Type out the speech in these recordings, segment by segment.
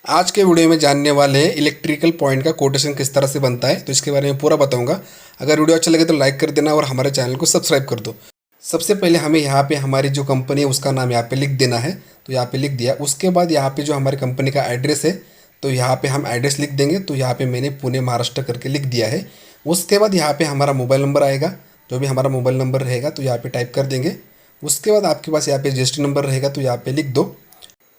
आज के वीडियो में जानने वाले हैं इलेक्ट्रिकल पॉइंट का कोटेशन किस तरह से बनता है, तो इसके बारे में पूरा बताऊंगा। अगर वीडियो अच्छा लगे तो लाइक कर देना और हमारे चैनल को सब्सक्राइब कर दो। सबसे पहले हमें यहाँ पे हमारी जो कंपनी है उसका नाम यहाँ पे लिख देना है, तो यहाँ पे लिख दिया। उसके बाद यहाँ पे जो हमारी कंपनी का एड्रेस है, तो यहाँ पे हम एड्रेस लिख देंगे। तो यहाँ पे मैंने पुणे महाराष्ट्र करके लिख दिया है। उसके बाद यहाँ पे हमारा मोबाइल नंबर आएगा, जो भी हमारा मोबाइल नंबर रहेगा तो यहाँ पे टाइप कर देंगे। उसके बाद आपके पास यहाँ पे रजिस्ट्री नंबर रहेगा, तो यहाँ पे लिख दो।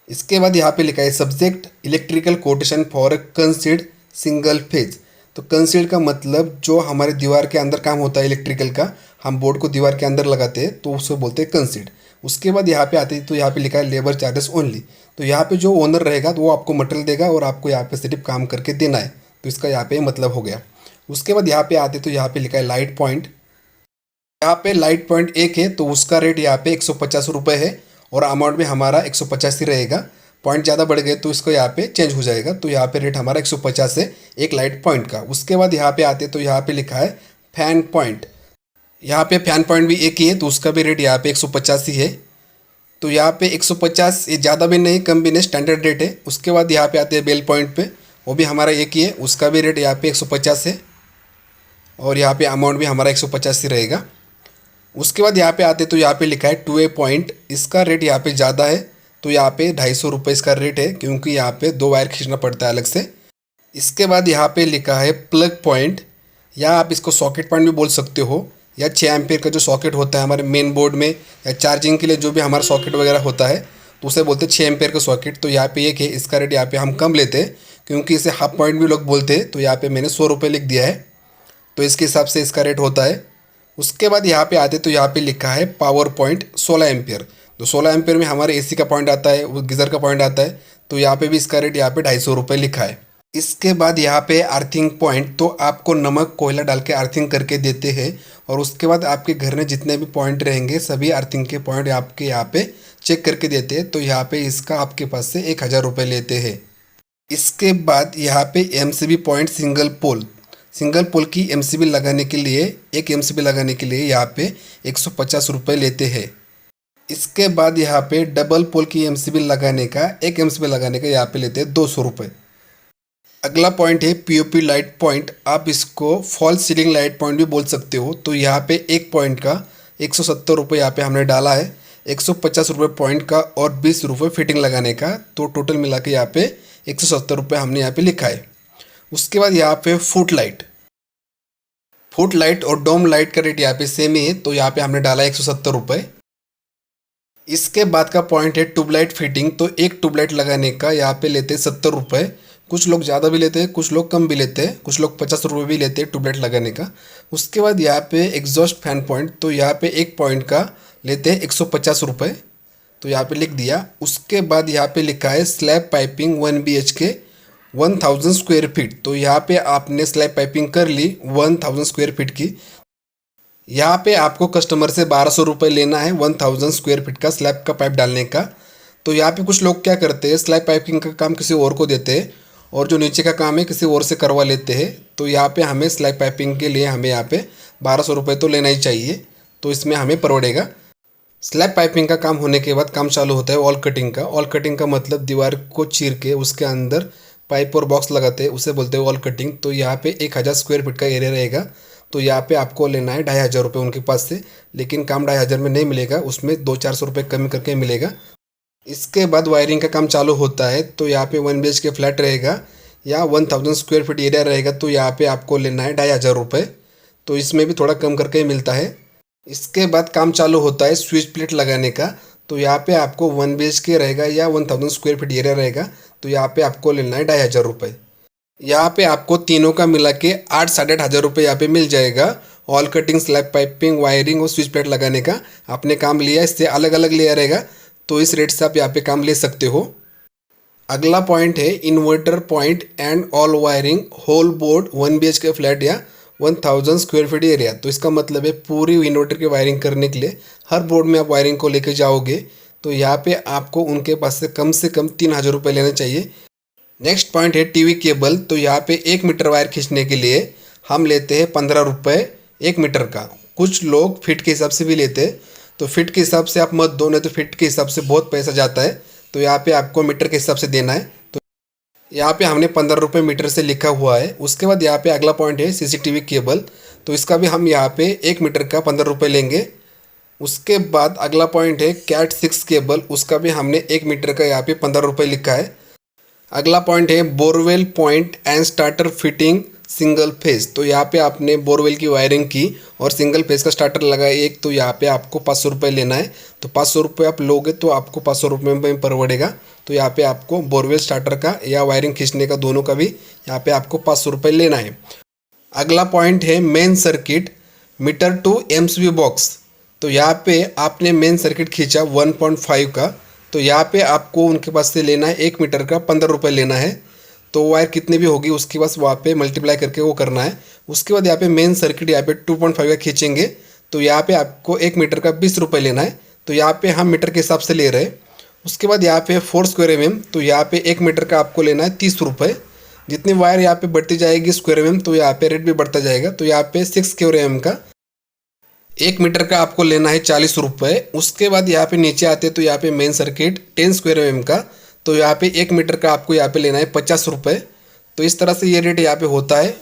इसके बाद यहाँ पे लिखा है subject electrical quotation for कंसीड single phase. तो कंसीड का मतलब जो हमारे दीवार के अंदर काम होता है इलेक्ट्रिकल का, हम बोर्ड को दीवार के अंदर लगाते हैं तो उसको बोलते हैं कंसीड। उसके बाद यहाँ पे आते हैं तो यहाँ पे लिखा है लेबर चार्जेस ओनली। तो यहाँ पे जो ओनर रहेगा तो वो आपको मटेरियल देगा और आपको यहाँ पे सिर्फ काम करके देना है, तो इसका यहाँ पे मतलब हो गया। उसके बाद यहाँ पे आते तो यहाँ पे लिखा है लाइट पॉइंट। यहाँ पे लाइट पॉइंट एक है तो उसका रेट यहाँ पे 150 रुपये है और अमाउंट में हमारा 150 ही रहेगा। पॉइंट ज़्यादा बढ़ गए तो इसको यहाँ पे चेंज हो जाएगा, तो यहाँ पे रेट हमारा 150 है एक लाइट पॉइंट का। उसके बाद यहाँ पे आते तो यहाँ पे लिखा है फैन पॉइंट। यहाँ पे फैन पॉइंट भी एक ही है तो उसका भी रेट यहाँ पे 150 ही है। तो यहाँ पे 150, ये ज़्यादा भी नहीं कम भी नहीं, स्टैंडर्ड रेट है। उसके बाद यहाँ पे आते हैं बेल पॉइंट पे, वो भी हमारा एक ही है, उसका भी रेट यहाँ पे 150 है और यहाँ पे अमाउंट भी हमारा 150 ही रहेगा। उसके बाद यहाँ पे आते तो यहाँ पे लिखा है टू वे पॉइंट। इसका रेट यहाँ पे ज़्यादा है, तो यहाँ पे 250 रुपये इसका रेट है, क्योंकि यहाँ पे 2 वायर खींचना पड़ता है अलग से। इसके बाद यहाँ पे लिखा है प्लग पॉइंट, या आप इसको सॉकेट पॉइंट भी बोल सकते हो, या 6 एम्पियर का जो सॉकेट होता है हमारे मेन बोर्ड में, या चार्जिंग के लिए जो भी हमारा सॉकेट वगैरह होता है तो उसे बोलते हैं 6 एम्पियर का सॉकेट। तो यहाँ पे एक है, इसका रेट यहाँ पे हम कम लेते हैं क्योंकि इसे हाफ पॉइंट भी लोग बोलते हैं। तो यहाँ पे मैंने 100 रुपये लिख दिया है, तो इसके हिसाब से इसका रेट होता है। उसके बाद यहाँ पे आते तो यहाँ पे लिखा है पावर पॉइंट 16 एम्पियर। तो 16 एम्पियर में हमारे एसी का पॉइंट आता है, वो गीज़र का पॉइंट आता है, तो यहाँ पे भी इसका रेट यहाँ पे 250 रुपये लिखा है। इसके बाद यहाँ पे अर्थिंग पॉइंट, तो आपको नमक कोयला डाल के अर्थिंग करके देते हैं और उसके बाद आपके घर में जितने भी पॉइंट रहेंगे सभी अर्थिंग के पॉइंट आपके यहाँ पे चेक करके देते हैं। तो यहाँ पे इसका आपके पास से 1000 रुपये लेते हैं। इसके बाद यहाँ पे एमसीबी पॉइंट सिंगल पोल की एमसीबी लगाने के लिए, एक एमसीबी लगाने के लिए यहाँ पे 150 रुपये लेते हैं। इसके बाद यहाँ पे डबल पोल की एमसीबी लगाने का, एक एमसीबी लगाने का यहाँ पे लेते हैं 200 रुपये। अगला पॉइंट है पीओपी लाइट पॉइंट, आप इसको फॉल सीलिंग लाइट पॉइंट भी बोल सकते हो। तो यहाँ पे एक पॉइंट का 170 रुपये यहाँ पे हमने डाला है, 150 रुपये पॉइंट का और 20 रुपये फिटिंग लगाने का, तो टोटल मिला के यहाँ पे 170 रुपये हमने यहाँ पे लिखा है। उसके बाद यहाँ पे फुट लाइट और डोम लाइट का रेट यहाँ पे सेम ही है, तो यहाँ पे हमने डाला 170 रुपये। इसके बाद का पॉइंट है ट्यूबलाइट फिटिंग, तो एक ट्यूबलाइट लगाने का यहाँ पे लेते हैं 70 रुपये। कुछ लोग ज़्यादा भी लेते हैं, कुछ लोग कम भी लेते हैं, कुछ लोग 50 रुपये भी लेते हैं ट्यूबलाइट लगाने का। उसके बाद यहाँ पे एग्जॉस्ट फैन पॉइंट, तो यहाँ पे एक पॉइंट का लेते हैं 150 रुपये, तो यहाँ पे लिख दिया। उसके बाद यहाँ पे लिखा है slab piping 1 BHK 1000 square feet. तो यहाँ पे आपने स्लैब पाइपिंग कर ली 1000 स्क्वायर फीट की। यहाँ पे आपको कस्टमर से 1200 रुपये लेना है 1000 स्क्वायर फीट का स्लैब का पाइप डालने का। तो यहाँ पे कुछ लोग क्या करते हैं, स्लैब पाइपिंग का काम किसी और को देते हैं और जो नीचे का काम है किसी और से करवा लेते हैं। तो यहाँ पे हमें स्लैब पाइपिंग के लिए हमें यहाँ पे 1200 रुपये तो लेना ही चाहिए, तो इसमें हमें परवड़ेगा। स्लैब पाइपिंग का काम होने के बाद काम चालू होता है वॉल कटिंग का। वॉल कटिंग का मतलब दीवार को चीर के उसके अंदर पाइप और बॉक्स लगाते हैं, उसे बोलते हैं वॉल कटिंग। तो यहाँ पे 1000 स्क्वायर फीट का एरिया रहेगा, तो यहाँ पे आपको लेना है 2500 रुपये उनके पास से, लेकिन काम 2500 में नहीं मिलेगा, उसमें 200-400 रुपये कम करके मिलेगा। इसके बाद वायरिंग का काम चालू होता है, तो यहाँ पे 1 BHK फ्लैट रहेगा या 1000 स्क्वायर फीट एरिया रहेगा, तो यहाँ पे आपको लेना है 2500 रुपये, तो इसमें भी थोड़ा कम करके मिलता है। इसके बाद काम चालू होता है स्विच प्लेट लगाने का, तो यहाँ पे आपको 1 BHK रहेगा या 1000 स्क्वायर फीट एरिया रहेगा, तो यहाँ पे आपको लेना है 2500 रुपये। यहाँ पे आपको तीनों का मिला के 8-8,500 रुपये यहाँ पे मिल जाएगा। All cutting, slab piping, wiring और स्विच प्लेट लगाने का आपने काम लिया, इससे अलग अलग लिया रहेगा, तो इस रेट से आप यहाँ पे काम ले सकते हो। अगला पॉइंट है inverter point and all wiring whole board 1 BHK flat या 1000 स्क्वायर फीट एरिया। तो इसका मतलब है पूरी इन्वर्टर की वायरिंग करने के लिए हर बोर्ड में आप वायरिंग को लेके जाओगे, तो यहाँ पे आपको उनके पास से कम 3000 रुपये लेने चाहिए। नेक्स्ट पॉइंट है टीवी केबल, तो यहाँ पे 1 मीटर वायर खींचने के लिए हम लेते हैं 15 रुपये 1 मीटर का। कुछ लोग फिट के हिसाब से भी लेते हैं, तो फिट के हिसाब से आप मत दो, नहीं तो फिट के हिसाब से बहुत पैसा जाता है, तो यहाँ पे आपको मीटर के हिसाब से देना है। तो यहाँ पे हमने 15 रुपये मीटर से लिखा हुआ है। उसके बाद यहाँ पे अगला पॉइंट है सीसीटीवी केबल, तो इसका भी हम यहाँ पे 1 मीटर का 15 रुपये लेंगे। उसके बाद अगला पॉइंट है कैट 6 केबल, उसका भी हमने 1 मीटर का यहाँ पे 15 रुपये लिखा है। अगला पॉइंट है borewell point and starter fitting single phase, तो यहाँ पे आपने बोरवेल की वायरिंग की और सिंगल फेज का स्टार्टर लगाया एक, तो यहाँ पे आपको 500 रुपये लेना है। तो 500 रुपये आप लोगे तो आपको 500 रुपये में परवड़ेगा। तो यहाँ पे आपको बोरवेल स्टार्टर का या वायरिंग खींचने का दोनों का भी यहाँ पे आपको 500 रुपये लेना है। अगला पॉइंट है main circuit meter to MCB box, तो यहाँ पे आपने मेन सर्किट खींचा 1.5 का, तो यहाँ पे आपको उनके पास से लेना है 1 मीटर का 15 रुपये लेना है। तो वायर कितनी भी होगी उसके पास वहाँ पे मल्टीप्लाई करके वो करना है। उसके बाद यहाँ पे मेन सर्किट यहाँ पे 2.5 का खींचेंगे, तो यहाँ पे आपको 1 मीटर का 20 रुपये लेना है। तो यहाँ पे हम मीटर के हिसाब से ले रहे हैं। उसके बाद यहाँ पे 4 स्क्वायर mm, तो यहाँ पे 1 मीटर का आपको लेना है 30 रुपये। जितनी वायर यहाँ पे बढ़ती जाएगी स्क्वायर mm, तो यहाँ पे रेट भी बढ़ता जाएगा। तो यहाँ पे 6 स्क्वायर mm का 1 मीटर का आपको लेना है 40 रुपये। उसके बाद यहाँ पे नीचे आते तो यहाँ पे मेन सर्किट 10 स्क्वायर mm का, तो यहाँ पे 1 मीटर का आपको यहाँ पे लेना है 50 रुपये। तो इस तरह से ये रेट यहाँ पे होता है।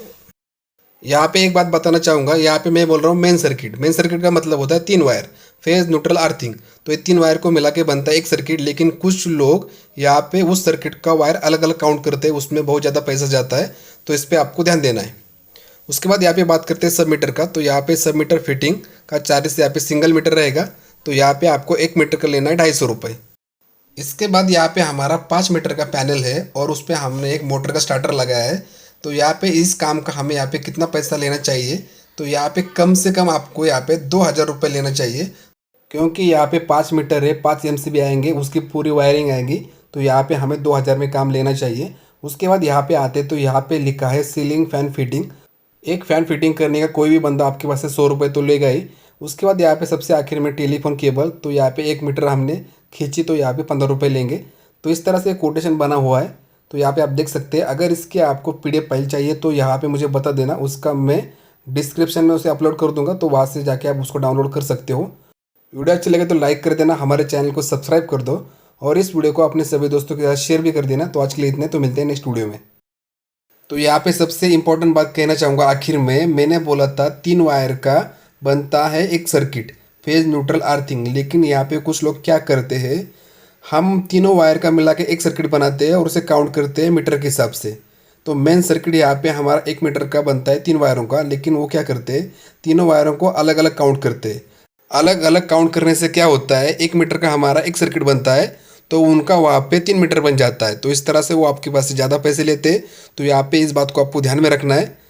यहाँ पे एक बात बताना चाहूँगा, यहाँ पे मैं बोल रहा हूँ मेन सर्किट। मेन सर्किट का मतलब होता है 3 वायर, फेज न्यूट्रल अर्थिंग, तो ये 3 वायर को मिला के बनता है एक सर्किट। लेकिन कुछ लोग यहाँ पे उस सर्किट का वायर अलग अलग काउंट करते हैं, उसमें बहुत ज़्यादा पैसा जाता है, तो इस पर आपको ध्यान देना है। उसके बाद यहाँ पे बात करते हैं सब मीटर का, तो यहाँ पे सब मीटर फिटिंग का चार्जेस यहाँ पे सिंगल मीटर रहेगा, तो यहाँ पे आपको 1 मीटर का लेना है 250 रुपये। इसके बाद यहाँ पे हमारा 5 मीटर का पैनल है और उस पर हमने एक मोटर का स्टार्टर लगाया है। तो यहाँ पे इस काम का हमें यहाँ पे कितना पैसा लेना चाहिए, तो यहाँ पे कम से कम आपको यहाँ पे 2000 रुपये लेना चाहिए, क्योंकि यहाँ पे 5 मीटर है, 5 एमसीबी आएंगे, उसकी पूरी वायरिंग आएगी, तो यहाँ पे हमें 2000 में काम लेना चाहिए। उसके बाद यहाँ पे आते तो यहाँ पे लिखा है सीलिंग फैन फिटिंग। एक फ़ैन फिटिंग करने का कोई भी बंदा आपके पास से 100 रुपये तो लेगा ही। उसके बाद यहाँ पे सबसे आखिर में टेलीफोन केबल, तो यहाँ पे 1 मीटर हमने खींची, तो यहाँ पे 15 रुपये लेंगे। तो इस तरह से कोटेशन बना हुआ है, तो यहाँ पे आप देख सकते हैं। अगर इसके आपको PDF फाइल चाहिए तो यहाँ पे मुझे बता देना, उसका मैं डिस्क्रिप्शन में उसे अपलोड कर दूँगा, तो वहाँ से जाके आप उसको डाउनलोड कर सकते हो। वीडियो अच्छी लगे तो लाइक कर देना, हमारे चैनल को सब्सक्राइब कर दो और इस वीडियो को अपने सभी दोस्तों के साथ शेयर भी कर देना। तो आज के लिए इतने, तो मिलते हैं नेक्स्ट वीडियो में। तो यहाँ पे सबसे इम्पोर्टेंट बात कहना चाहूँगा आखिर में, मैंने बोला था 3 वायर का बनता है एक सर्किट, फेज न्यूट्रल अर्थिंग। लेकिन यहाँ पे कुछ लोग क्या करते हैं, हम तीनों वायर का मिला के एक सर्किट बनाते हैं और उसे काउंट करते हैं मीटर के हिसाब से। तो मेन सर्किट यहाँ पे हमारा 1 मीटर का बनता है 3 वायरों का, लेकिन वो क्या करते हैं, तीनों वायरों को अलग अलग काउंट करते हैं। अलग अलग काउंट करने से क्या होता है, 1 मीटर का हमारा एक सर्किट बनता है, तो उनका वहाँ पे 3 मीटर बन जाता है। तो इस तरह से वो आपके पास से ज़्यादा पैसे लेते हैं। तो यहाँ पे इस बात को आपको ध्यान में रखना है।